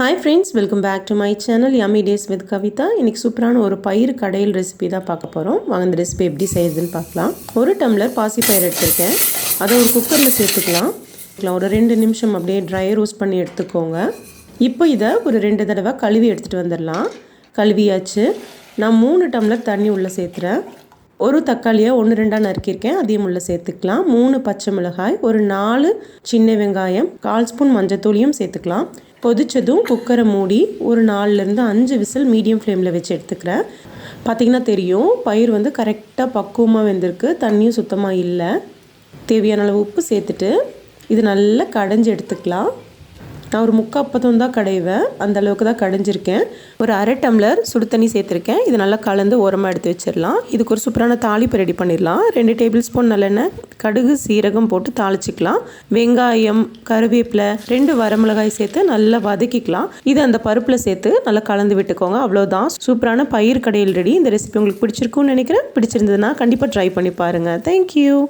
Hi friends, welcome back to my channel Yummy Days with Kavitha. இன்னைக்கு சூப்பரான ஒரு பயிறு கடையல் ரெசிபி தான் பார்க்க போறோம். வாங்க இந்த ரெசிபி எப்படி செய்யறதுன்னு பார்க்கலாம். ஒரு டம்ளர் பாசி பயிறு எடுத்துர்க்கேன். அதை ஒரு குக்கர்ல சேர்த்துக்கலாம். ஒரு 2 நிமிஷம் அப்படியே dry roast பண்ணி எடுத்துக்கோங்க. இப்போ இத ஒரு 2 தடவை கழுவி எடுத்துட்டு வந்துறலாம். கழுவியாச்சு. நான் 3 டம்ளர் தண்ணி உள்ள சேர்த்துறேன். ஒரு தக்காளியை 1-2 நறுக்கியிருக்கேன், அதையும் உள்ள சேர்த்துக்கலாம். 3 பச்சை மிளகாய், ஒரு 4 சின்ன வெங்காயம், 1/4 ஸ்பூன் மஞ்சத்தூளியும் சேர்த்துக்கலாம். கொதிச்சதும் குக்கரை மூடி ஒரு 4லேருந்து 5 விசில் மீடியம் ஃப்ளேமில் வச்சு எடுத்துக்கிறேன். பார்த்திங்கன்னா தெரியும், பயிர் வந்து கரெக்டாக பக்குவமாக வெந்திருக்கு, தண்ணியும் சுத்தமாக இல்லை. தேவையான அளவு உப்பு சேர்த்துட்டு இது நல்லா கடைஞ்சி எடுத்துக்கலாம். நான் ஒரு 3/4 அப்பத்தம் தான் கடைவேன், அந்த அளவுக்கு தான் கடைஞ்சிருக்கேன். ஒரு 1/2 டம்ளர் சுடு தண்ணி சேர்த்துருக்கேன். இது நல்லா கலந்து ஓரமாக எடுத்து வச்சிடலாம். இதுக்கு ஒரு சூப்பரான தாளிப்பு ரெடி பண்ணிடலாம். 2 டேபிள் ஸ்பூன் நல்லெண்ணெய், கடுகு, சீரகம் போட்டு தாளிச்சிக்கலாம். வெங்காயம், கருவேப்பிலை, 2 வரமிளகாய் சேர்த்து நல்லா வதக்கிக்கலாம். இது அந்த பருப்பில் சேர்த்து நல்லா கலந்து விட்டுக்கோங்க. அவ்வளோதான், சூப்பரான பயிர் கடையல் ரெடி. இந்த ரெசிபி உங்களுக்கு பிடிச்சிருக்குன்னு நினைக்கிறேன். பிடிச்சிருந்ததுன்னா கண்டிப்பாக ட்ரை பண்ணி பாருங்கள். தேங்க்யூ.